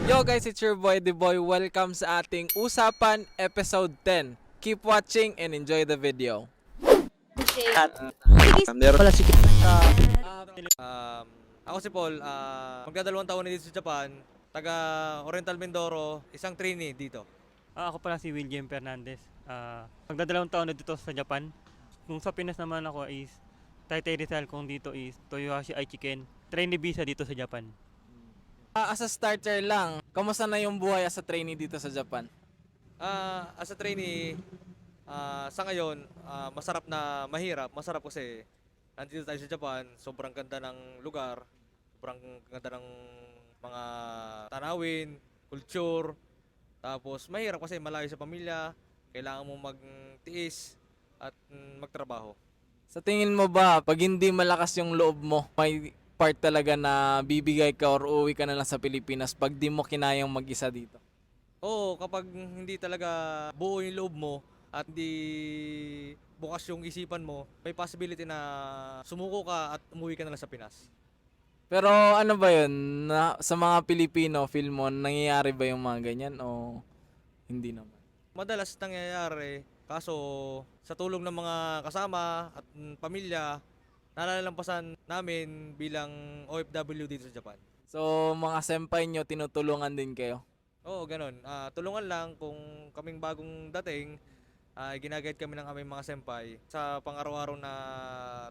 Yo guys, it's your boy, The Boy. Welcome sa ating Usapan Episode 10. Keep watching and enjoy the video. At Meron wala si Um, Ako si Paul, magdadalawang taon na dito sa Japan, taga Oriental Mindoro, isang trainee dito. Ako pala si William Fernandez. Magdadalawang taon na dito sa Japan. Kung sa Pinas naman ako is Taytay Rizal, kung dito is Toyohashi Aichiken. Trainee visa dito sa Japan. As a starter lang, kamusta na yung buhay as a trainee dito sa Japan? As a trainee, sa ngayon, masarap na mahirap. Masarap kasi nandito tayo sa Japan, sobrang ganda ng lugar, sobrang ganda ng mga tanawin, culture. Tapos mahirap kasi malayo sa pamilya, kailangan mo magtiis at magtrabaho. Sa tingin mo ba, pag hindi malakas yung loob mo, may part talaga na bibigay ka or uuwi ka na lang sa Pilipinas pag di mo kinayang mag-isa dito? Oo, kapag hindi talaga buo yung loob mo at hindi bukas yung isipan mo, may possibility na sumuko ka at umuwi ka na lang sa Pinas. Pero ano ba yun, sa mga Pilipino, feel mo, nangyayari ba yung mga ganyan o hindi naman? Madalas nangyayari, kaso sa tulong ng mga kasama at pamilya, nalalampasan namin bilang OFW dito sa Japan. So mga senpai nyo, tinutulungan din kayo? Oo, ganun. Tulungan lang kung kaming bagong dating, ginaguide kami ng aming mga senpai sa pang-araw-araw na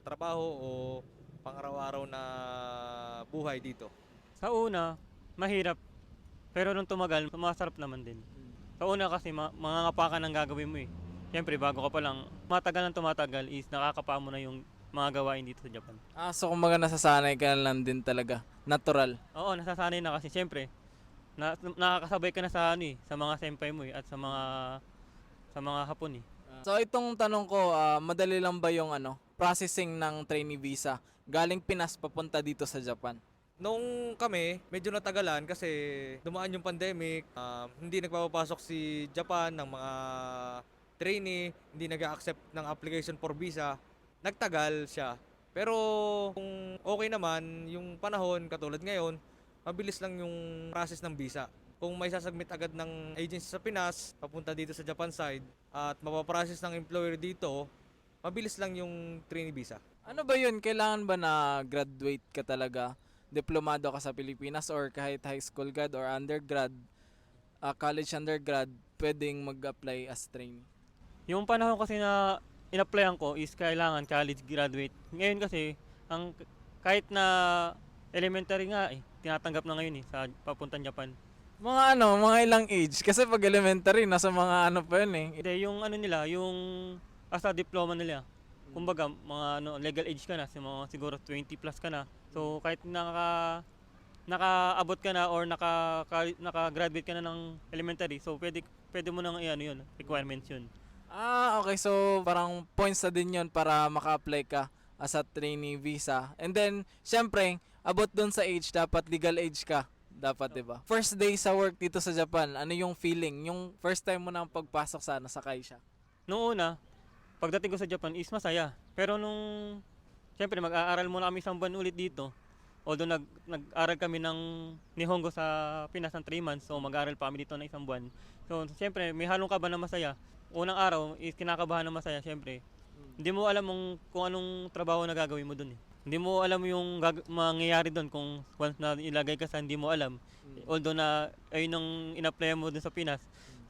trabaho o pang-araw-araw na buhay dito. Sa una, mahirap. Pero nung tumagal, masarap naman din. Sa una kasi mangangapakan ang gagawin mo eh. Siyempre, bago ka pa lang, tumatagal is nakakapa mo na yung mga gawain dito sa Japan. So kumbaga nasasanay ka na lang din talaga, natural. Oo, nasasanay na kasi siyempre, nakakasabay ka na sa sa mga senpai mo eh, at sa mga hapon eh. So itong tanong ko, madali lang ba yung processing ng trainee visa galing Pinas papunta dito sa Japan? Nung kami, medyo natagalan kasi dumaan yung pandemic, hindi nagpapapasok si Japan ng mga trainee, hindi nag-accept ng application for visa, nagtagal siya. Pero kung okay naman, yung panahon katulad ngayon, mabilis lang yung process ng visa. Kung may sasubmit agad ng agency sa Pinas, papunta dito sa Japan side, at mapaprocess ng employer dito, mabilis lang yung trainee visa. Ano ba yun? Kailangan ba na graduate ka talaga? Diplomado ka sa Pilipinas or kahit high school grad or undergrad, college undergrad, pwedeng mag-apply as trainee? Yung panahon kasi na in-applyan ko is kailangan college graduate. Ngayon kasi, kahit na elementary nga tinatanggap na ngayon sa papuntang Japan. Mga ilang age? Kasi pag elementary, nasa mga pa yun eh. Hindi, yung nila, yung asa diploma nila. Kumbaga, mga legal age ka na, mga siguro 20 plus ka na. So, kahit nakaabot ka na or naka-graduate ka na ng elementary, so pwede mo nang yun, requirements yun. Okay. So, parang points na din yun para maka-apply ka as a trainee visa. And then, syempre, abot dun sa age, dapat legal age ka. Dapat, diba? First day sa work dito sa Japan, ano yung feeling? Yung first time mo nang pagpasok sakay siya? Noong una, pagdating ko sa Japan is masaya. Pero siyempre mag-aaral muna kami isang buwan ulit dito. Although nag-aral kami ng Nihongo sa Pinas ng 3 months, so mag-aaral pa kami dito ng isang buwan. So siyempre may halong kaba na masaya. Unang araw is kinakabahan na masaya siyempre. Hindi mo alam kung anong trabaho na gagawin mo dun eh. Hindi mo alam yung mangyayari dun kung once na ilagay ka sa hindi mo alam. Although na ayun ang in-apply mo dun sa Pinas.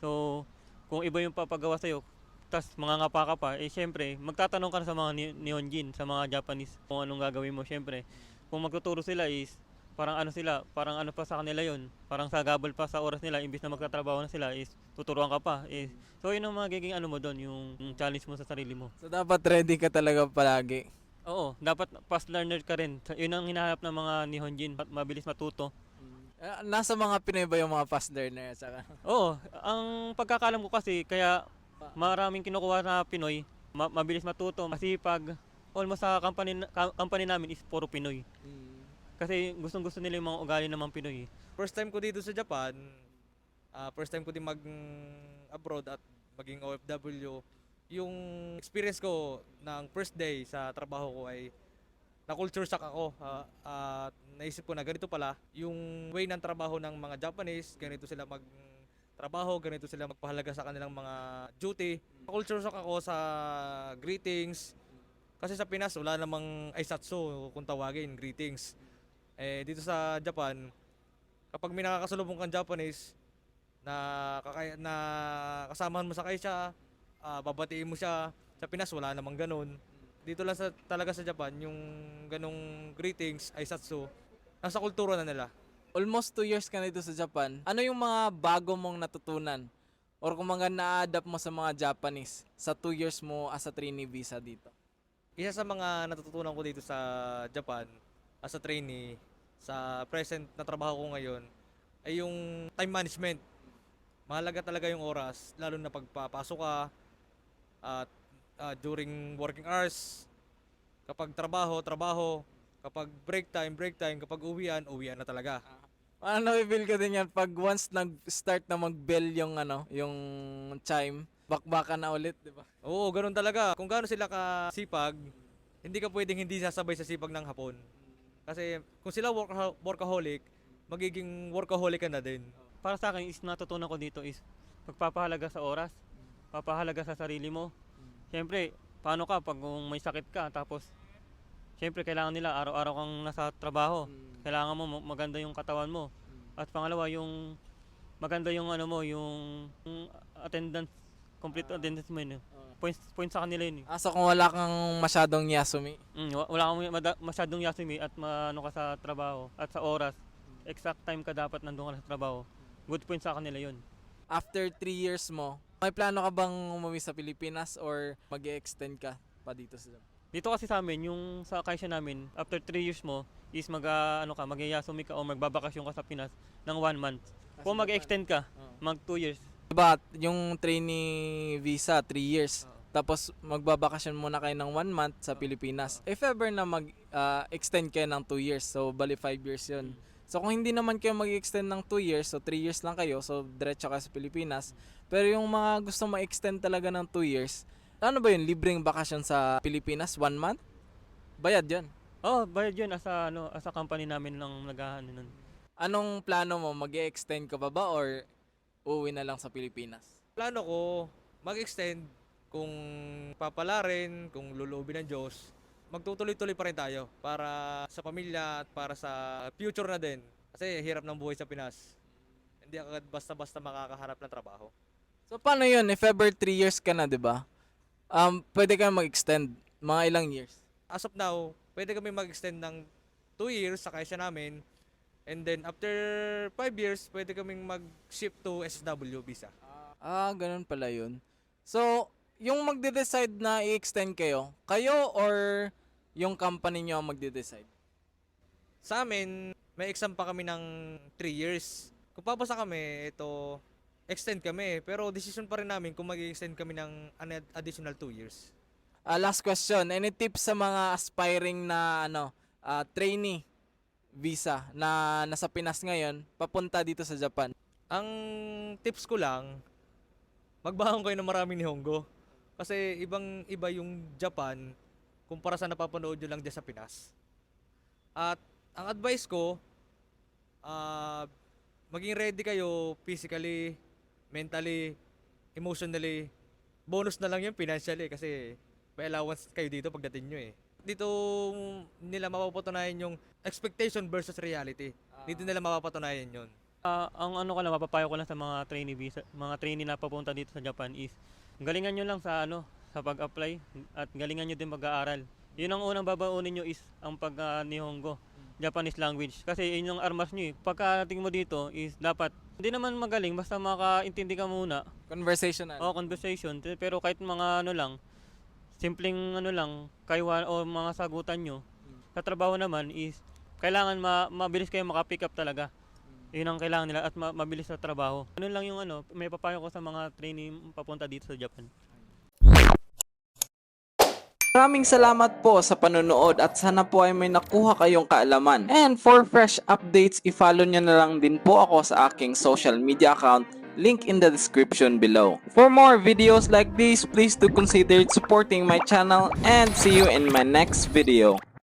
So kung iba yung papagawa sa'yo, tas mangangapa ka pa, syempre magtatanong ka na sa mga Nihonjin, sa mga Japanese kung anong gagawin mo syempre. Kung magtuturo sila is parang ano pa sa kanila yon, parang sagabal pa sa oras nila, imbis na magtatrabaho na sila is tuturuan ka pa. So yun ang magiging mo doon, yung challenge mo sa sarili mo. So, dapat ready ka talaga palagi. Oo, dapat fast learner ka rin. Yun ang hinahanap ng mga Nihonjin, mabilis matuto. Nasa mga Pinoy ba yung mga fast learner? Oo, ang pagkakalam ko kasi, kaya maraming kinukuha na Pinoy, mabilis matuto, masipag. Almost sa company namin is puro Pinoy. Kasi gustong-gusto nila yung mga ugali ng mga Pinoy. First time ko dito sa Japan, first time ko din mag-abroad at maging OFW. Yung experience ko ng first day sa trabaho ko ay na-culture shock ako. At naisip ko na ganito pala, yung way ng trabaho ng mga Japanese, ganito sila magtrabaho, ganito sila magpahalaga sa kanilang mga duty. Na-culture shock ako sa greetings, kasi sa Pinas wala namang aisatsu kung tawagin, greetings. Dito sa Japan, kapag may nakakasalubong kang Japanese, na kasamahan mo sa siya, babatiin mo siya. Sa Pinas wala namang ganun. Dito lang talaga sa Japan, yung ganong greetings, aisatsu, nasa kultura na nila. Almost 2 years ka na dito sa Japan. Ano yung mga bago mong natutunan? Or kung mga na-adapt mo sa mga Japanese sa 2 years mo as a trainee visa dito? Isa sa mga natutunan ko dito sa Japan, as a trainee, sa present na trabaho ko ngayon, ay yung time management. Mahalaga talaga yung oras, lalo na pagpapasok ka, at during working hours, kapag trabaho, kapag break time, kapag uwian na talaga. Ano i-feel ka din yan pag once nag-start na mag-bell yung yung chime, bakbakan na ulit, di ba? Oo, ganun talaga. Kung gaano sila kasipag, hindi ka pwedeng hindi sasabay sa sipag ng hapon. Kasi kung sila workaholic, magiging workaholic ka na din. Para sa akin is natutunan ko dito is pagpapahalaga sa oras, papahalaga sa sarili mo. Siyempre, paano ka pag kung may sakit ka tapos siyempre kailangan nila araw-araw kang nasa trabaho. Kailangan mo maganda yung katawan mo. At pangalawa yung maganda yung yung attendance, complete attendance mo yun. Points sa kanila yun. So kung wala kang masyadong yasumi, Wala kang masyadong yasumi at maano ka sa trabaho at sa oras. Exact time ka dapat nandun ka sa trabaho. Good point sa kanila yun. after 3 years mo, may plano ka bang umuwi sa Pilipinas or mag-extend ka pa dito sa Japan? Dito kasi sa amin, yung sa kaisya namin, after 3 years mo, is mag-yasumi ka o magbabakasyon ka sa Pinas ng 1 month. Kung mag-extend ka, mag 2 years. Diba, yung trainee visa, 3 years. Tapos magbabakasyon muna kayo ng 1 month sa Pilipinas. If ever na mag-extend kayo ng 2 years, so bali 5 years yun. So kung hindi naman kayo mag-extend ng 2 years, so 3 years lang kayo, so diretso kayo sa Pilipinas. Pero yung mga gusto ma-extend talaga ng 2 years, ano ba yun, libreng bakasyon sa Pilipinas, 1 month? Bayad yun. Bayad yun as a company namin ng naghahan nun. Anong plano mo, mag-extend ka ba or uuwi na lang sa Pilipinas? Plano ko mag-extend kung papalarin, kung lulubin ng Diyos. Magtutuloy-tuloy pa rin tayo para sa pamilya at para sa future na din. Kasi hirap ng buhay sa Pinas. Hindi agad basta-basta makakaharap ng trabaho. So paano yun, if ever 3 years ka na, di ba? Pwede ka mag-extend, mga ilang years? As of now, pwede kami mag-extend ng 2 years sa kaisya namin. And then after 5 years, pwede kaming mag-shift to SSW visa. Ganun pala yun. So, yung magde-decide na i-extend kayo or yung company nyo ang magde-decide? Sa amin, may exam pa kami ng 3 years. Kung papasa kami, extend kami. Pero decision pa rin namin kung mag-extend kami ng additional 2 years. Last question, any tips sa mga aspiring na trainee visa na nasa Pinas ngayon, papunta dito sa Japan? Ang tips ko lang, magbahon kayo ng maraming Nihongo. Kasi ibang-iba yung Japan kumpara sa napapanood nyo lang dyan sa Pinas. At ang advice ko, maging ready kayo physically, mentally, emotionally. Bonus na lang yung financially kasi may allowance kayo dito pagdating nyo eh. Dito nila mapapatunayan yung expectation versus reality. Dito nila mapapatunayan yun. Ang mapapayo ko lang sa mga trainee na papunta dito sa Japan is galingan nyo lang sa pag-apply at galingan nyo din mag-aaral. Yun ang unang babaunin nyo is ang pag-Nihongo, Japanese language. Kasi yun yung armas nyo eh. Pagkating mo dito is dapat, hindi naman magaling, basta makaintindi ka muna. Conversational. Conversation. Pero kahit mga lang, simpleng lang, kaywa o mga sagutan nyo. Sa trabaho naman is, kailangan mabilis kayo makapick up talaga. Yun ang kailangan nila at mabilis sa trabaho. Ano lang yung may papayo ko sa mga trainee papunta dito sa Japan. Maraming salamat po sa panonood at sana po ay may nakuha kayong kaalaman. And for fresh updates, i-follow nyo na lang din po ako sa aking social media account, link in the description below. For more videos like this, please do consider supporting my channel and see you in my next video.